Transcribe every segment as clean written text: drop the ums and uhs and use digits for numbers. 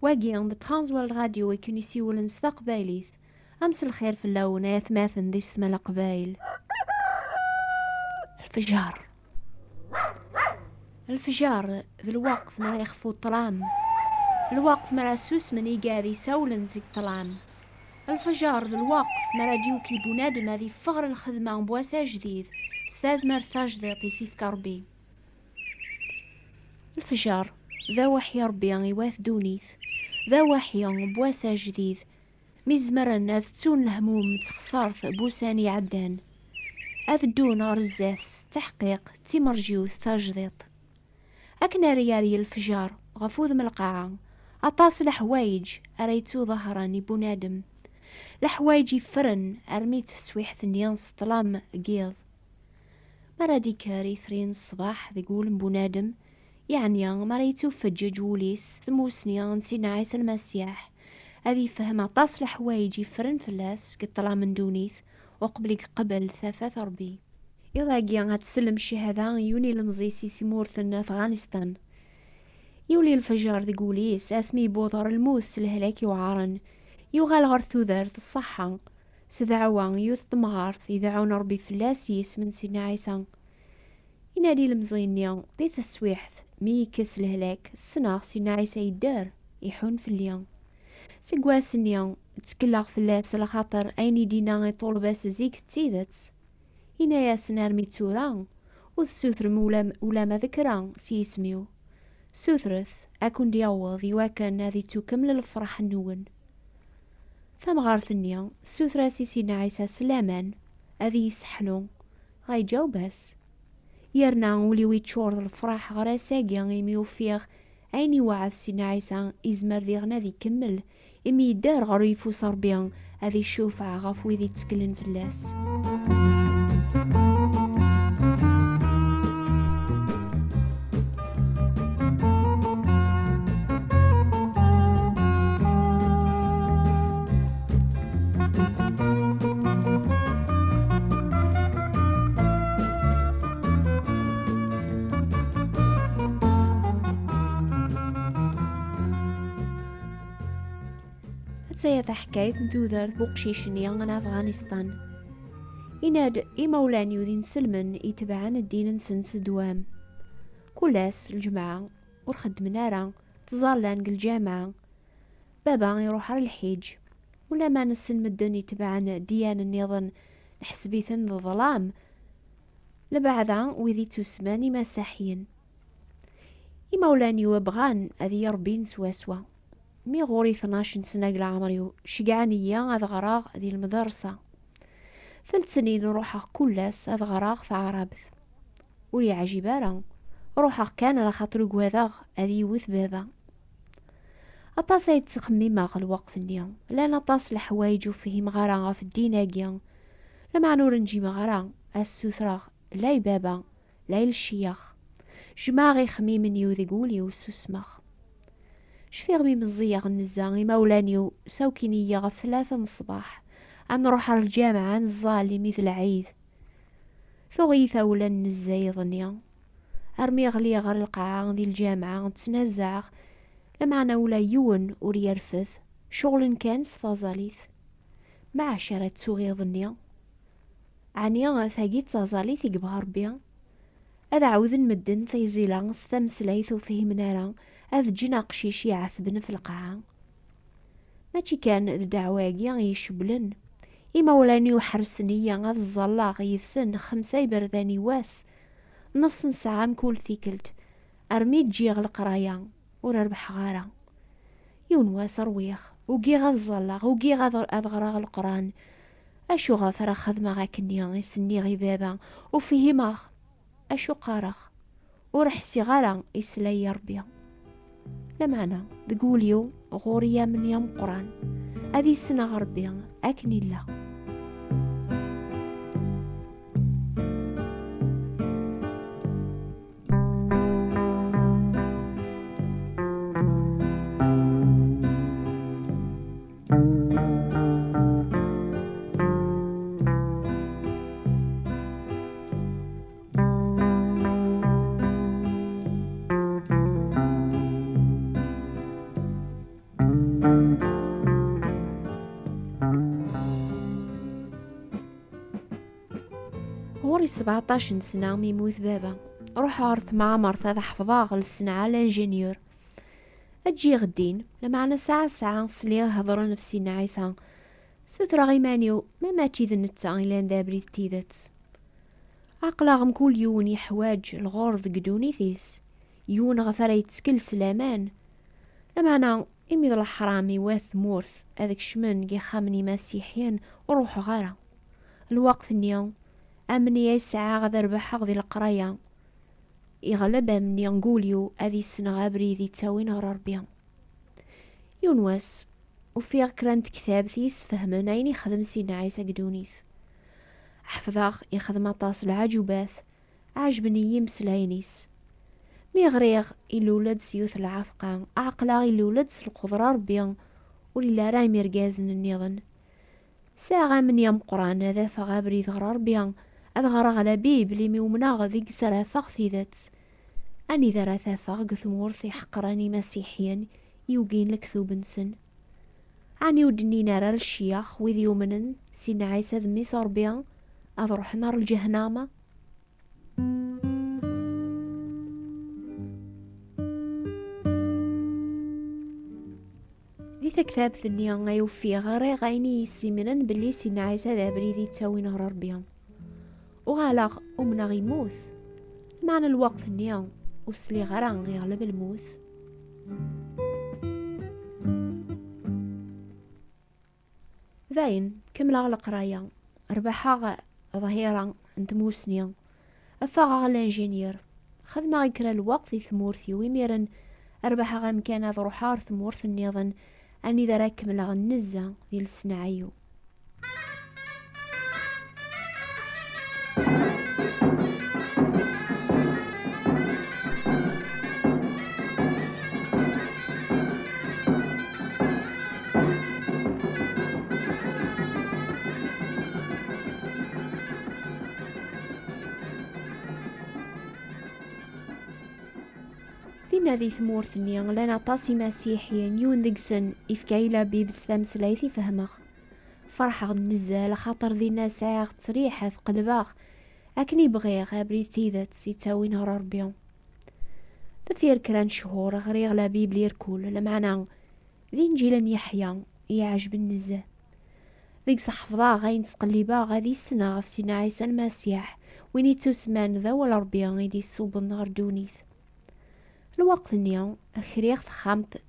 واقي ذا ترانزوال راديو يكون يسيولن ستقبايليث أمس الخير في اللون يثماثن دي سما القبايل. الفجار الفجار ذا الوقت ما يخفو الطلام، الوقت ما سوس من يقاذي سولن زي الطلام. الفجار ذا الوقت ما ديوكي بنادم هذي فغر الخدمة بواسع جديد ستاز مرثاج ذا يسيف كربي. الفجار ذا وحي ربي يواث دونيث، ذا وحي بواسع جديد مزمرن أذ تون الهموم تخسارث بوساني عدان، أذ دون رزاث تحقيق تيمرجيوث تجديط. أكنا ريالي الفجار غفوذ من القاعة أطاس الحوايج أريتو ظهراني بنادم، الحوايج يفرن أرميت سويح ثنيانس طلام قيض. مرادي كاري ثرين الصباح ذقول بنادم يعني مريتو فجج وليس ثموسنيان سينا عيسى المسيح هذي فهم عطاس الحوايج يفرن فلاس كطلع من دونيث وقبلك قبل ثافات ربي. يضاقيا هتسلم الشهادة يوني المزيسي ثمورثن أفغانستان. يولي الفجار ذي قوليس اسمي بوضر الموث الهلاكي وعارن يوغال غرثو ذارث الصحة سدعوان يوث تمغارث يدعون ربي فلاسيس من سيدنا عيسى. ينادي المزينيا ذي تسويحث ميكس الهلاك السناغ سيدنا عيسى يدار يحون في اليوم سيقواسنيا تكلاغ فلاس لخاطر ايني دينا يطول باس زيك تيدت هنا يا سنار ميتورا وثسوثر ولا ما ذكرا سيسميو سوثرث اكون دياوض يواكن هذي توكمل الفرح النون. ثم غارثنيا سوثرا سيسينا عيسى سلامان هذي يسحلو غاي جاو بس يرنا ولي ويتشور الفرح غرا ساقيا يميو فيغ ايني وعد سينا عيسى ازمر ذيغنا ذي كمل امي يدار غريفو صربيان هذي الشوفعة غاف ويذي تسكلن في اللاس. هتسايا حكاية نتوذر بوقشيشنيا غنا أفغانستان. إناد إمولان يوذين سلمن يتبعان الدين نسنس دوام كلاس الجمعة ورخد منارا تظلان الجامعة بابا يروح على الحيج ولا ما نسن مدن يتبعان ديان النظن نحسبيثن ذا ظلام لبعضا وذي تسماني مساحيين. إمولان يوبغان أذي يربين سواسوا مي غوري 12 سنة قل عمريو شقعانيا هذا غراغ ذي المدرسة 3 سنين روحه كلاس هذا غراغ ثعرابث ولي عجيبارا روحه كان لخاطر قواذاغ هذي يوث بابا. أطاس يتخميما الوقت اليوم لان أطاس الحوايج وفيه مغارا في الدين اقيا لما نور نجي مغارا السوثراغ لاي بابا لاي الشياخ جماغي خميم يوذي قولي وسوسمخ شفي غبي مزيغ النزاغي مولانيو ساوكينيا غف 3 الصباح عن نروح على الجامعة نزالي مثل عيد ثغيثة ولا النزاي ظنيا أرمي غلي غير القاعة ذي الجامعة تنزع لمعنا ولا يون وريرفث شغل كان ستازاليث مع شارة سوغي ظنيا عنيا ثاقيت تازاليث يقبها ربيا هذا عوذ مدن ثيزيلا ستمسليث وفيه منارا هذ جنا قشيش يعثبن في القاعة ماشي كان الدعواقيا يشبلن إما ولاني وحرسنيا غاذ الزلاغ يثسن 5 يبرداني واس نفس ساعة مكول ثيكلت أرمي تجيغ القرايا ورربح غارة يون واس رويخ وقي غاذ الزلاغ وقي غاذ أذغراغ القران أشو غافر خدمة غاكنيا يسني غيبابا وفيه ماخ أشو قارخ ورحسي غارة يسلي ربيا لمعنا تقوليو غوريا من يوم قران هذه السنة غربيا أكني الله. غوري 17 سنة ميموت بابا، روح عرض مع مرتا حفظاغ للصنعة لانجينيور. اجي غدين لما انا ساعة صليا هضر نفسي نعيسا سترا غيمانيو ما ماتي ذا نتا إلا ندابري تيدات. عقلاغم كل يون يحواج الغرض قدوني ثيس يون غفرا يتسكل سلامان. لما انا امي ذا الحرامي واث مورث هذاك شمن كي خامني مسيحيان وروح غارة الوقت اليوم امني يسعى غدا ربح غدي القراية يغلب امني نقوليو هذي السنة غابري ذي تاوين ربيا يونواس وفيغ كرانت كتاب ثيس فهمن اين يخدم سيدنا عيسى قدونيث. حفظاغ يخدم طاس العجوبات عجبني يمسلاينيس مي غريغ إلولد سيوث العفقان عقلاغ إلولد القدرة ربيا وللا راي مرقازن النظن ساعة من يوم قران هذا فغابري ذغر ربيا أذغر على بيب لي ميومناغ ذيك سرا فغثيذات أني ذرا ثافغ ثمورث يحقراني مسيحيا يوقين لكثوب نسن عني ودني نرى الشياخ وذ يومنن سينا عيسى ذمي صربيا أضرح نار الجهنامة. دي تكتاب ثنيا غيوفي غير غيني يسيمنن بلي سينا عيسى ذا بريدي تساوي نهر ربيا وغالغ أمنا غيموت معنى الوقت ثنيا وسلي غران غيغلب الموت. ذاين كملا القراية ربحا ظهيرا انت موسنيا افاغا الانجينير خدمة غيكرا الوقت ثمورثي ويميرن اربحا غامكان هذا روحار ثمورث النظن اني ذا راكملا النزة ديال السنعيو. ذي ثمورثني لنا طاسي مسيحيا يون دقسن إفكايلا بيبس ثامسلايثي فهمغ فرحة نزال خاطر ذي ناس عاغ تصريحة في قلباغ أكني بغيغ أبري ثيذات يتاوين هرار بيوم تفير كران شهور غريغ لا بيبلي ركول لمعنا ذي نجيلا يحيا يعجب النزه ذيك صحفظا غاين تقلبا غادي السنة في سينا عيسى المسيح وين يتوسمان ذا ولا ربيا غيدي الصوب النهار دونيث. الوقت اليوم أخريغ تخامت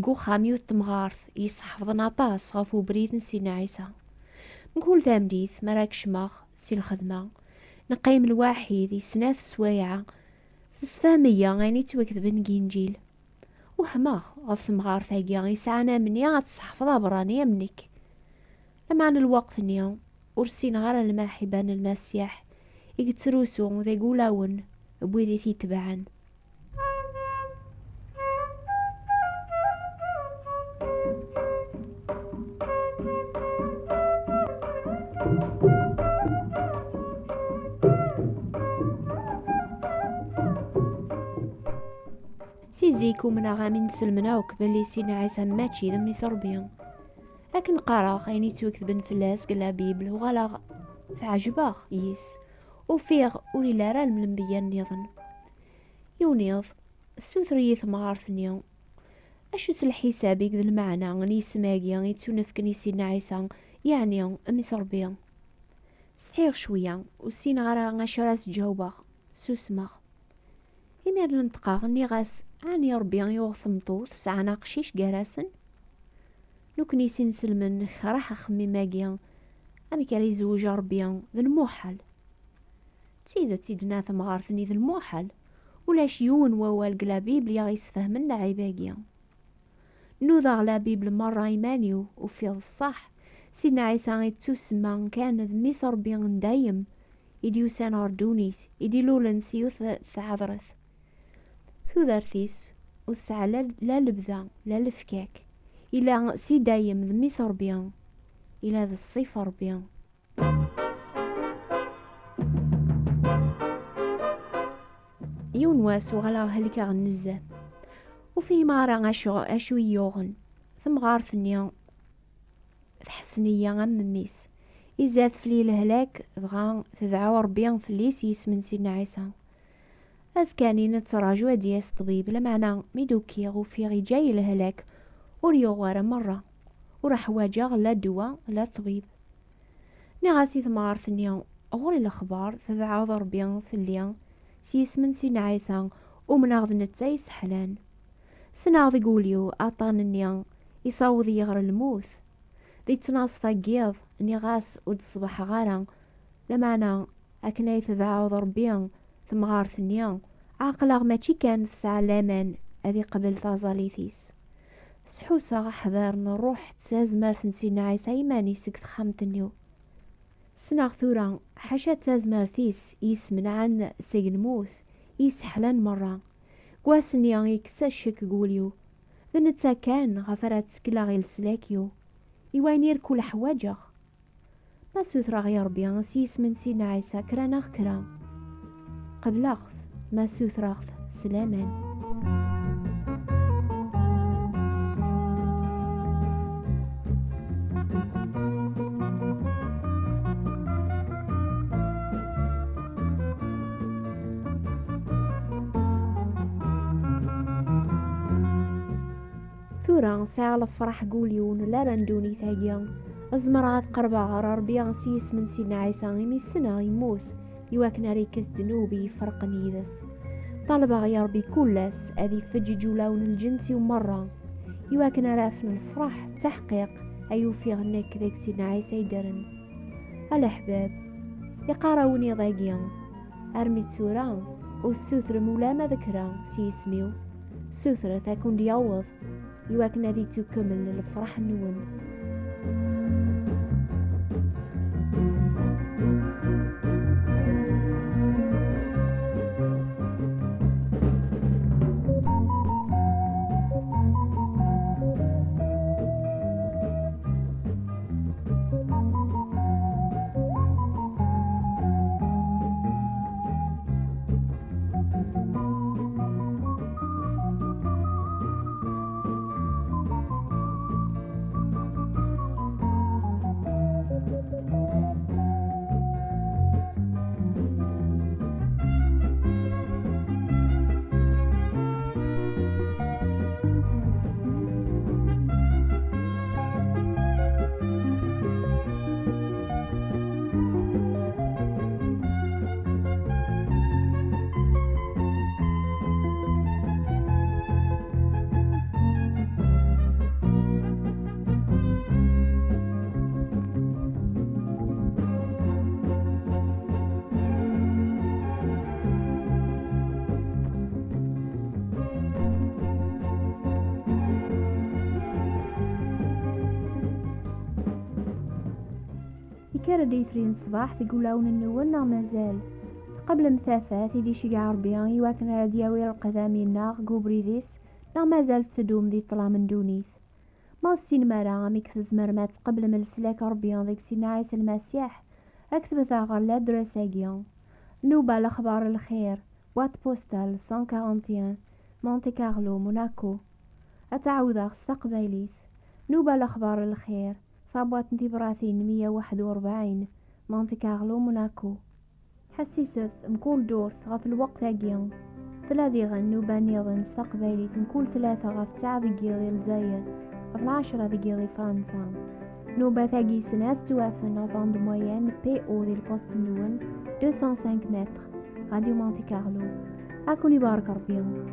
قو خاميو التمغارث يصحفظنا طاس غفو بريد سينا عيسى نقول ذا مديث مراكش ماغ سي الخدمة نقيم الواحد يسناث سوايعة تسفامية غاني توكذب نجينجيل وهماغ غف مغارث هاقيا يسعانا مني غتصحفظا براني منك. لما عن الوقت اليوم ورسين غير الماحبان المسيح يكتروسو ذا قولاون بويذي تيتبعن. سيزيكو من غامين سلمنا وكبلي سينا عيسى ماتشي ذمي ثربيا لكن قراغ عيني توكذبن فلاس قلا بيبل وغلاغ تعجباغ يس وفيغ ولي لارا الملنبيا نيضن يونيض السوثرية ثمغار ثنيا أشو سالحسابي ذا المعنى غني سماقيا يتونفكني سينا عيسى يعني أمي ثربيا ستحيغ شوية وسين غرا غاشراس جاوباغ سوسماغ يمير ننطقاغ ني غاس عني ربي يوغ ثمطوط سعنا قشيش قراسن نكني سنسلمن راح أخمي ماقيا أمي كاري زوج ربيا ذا الموحل تيدا تيدنا ثمغارثني ذا الموحل ولاش يون ووال قلابيب لي غيسفهمنا عيباقيا نوذا غلابيب المرة يمانيو وفي الصح سيدنا عيسى غيتوسما كان ذمي ربيا دايم يديو سان ردونيث يدي لولن سيوث ثعذرث ثوذارثيس وتسعى لا لبذا لا لفكاك إلا سي دايم ذمي ربيا إلا ذا الصيف ربيا. يون واس وغلا هلكا غنزه وفي مارا عشو يوغن ثمغارثني تحسنية ميس إزاد فلي الهلاك بغا تدعو ربي فليس يسمن سيدنا عيسى. أسكاني نتراجو دياس طبيب لمعنى ميدوكي غوفي جاي الهلاك وريو غارة مرة وراح واجه لا دواء لا طبيب. نغاسي ثمغارثني غوري الأخبار تدعو ربي فلي سيسمن سيدنا عيسى ومناغذ نتا يسحلان سناغ يقوليو أطانني يصاوض يغر الموت دي تناصفا قيض نغاس ود الصباح غارا لمعنى أكنا يتدعوض ربي ثمغارثني عاقلاغ ماشي كان تسعى لامان أذي قبل تازاليثيس سحوسا حذار نروح تسازمر سيدنا عيسى يماني سكت خامتنيو سناغ ثورا حاشا تازمرثيس يسمن عن سجن موث يسحلان مرة قواسني يكساشك قوليو ذنتا كان غفرات سكلا غير سلاكيو يوانير كل حواجه ما سوثرا غير ربي سيسمن سيدنا عيسى كرانا كرا قبل أخذ ما سوثرا سلامان. ثورا ساعة الفرح قوليون لا رندوني ثاقيا أزمرات قربا غرار ربي غسيس من سيدنا عيسى غيمي السنة يموت يواكنا ريكس دنوبي فرق نيدس طالب غير ربي كولاس أذي فججو لون الجنسي ومرة يواكنا رافن الفرح تحقيق أيو في غنك ذيك سيدنا عيسى يدرن الأحباب يقاراوني ضاقيا أرمي تسورا والسوثر مولا ما ذكرا سيسميو سوثر تكون ديوض يواكنا ذي تكمل الفرح النون. كان ديثرين صباح تقولون النون مازال قبل مثافات يدي شقع ربيان يواكن رادياوير القدامي الناغ قوبريديس نا مازال تدوم دي طلا من دونيس ما السين مرا ميكس زمرمات قبل من السلاك ربيان ذيك سينا عيسى المسيح اكتبت غير لادرساقيان نوبة الاخبار الخير وات بوستال 141 مونتي كارلو موناكو اتعوض استقباليس نوبة الاخبار الخير صابوات انتبراثين 141 مونتي كارلو موناكو حسيست مكول دورت غف الوقت اقيان ثلاثي غنو بانيضا استقبالي مكول 3 غف 9 دقيقة الجزائر غف 10 دقيقة فرنسا نوبة ثاقي سنات توافن غفاند موين بي او دي البوست نون 205 متر راديو مونتي كارلو اكوني بارك ربيان.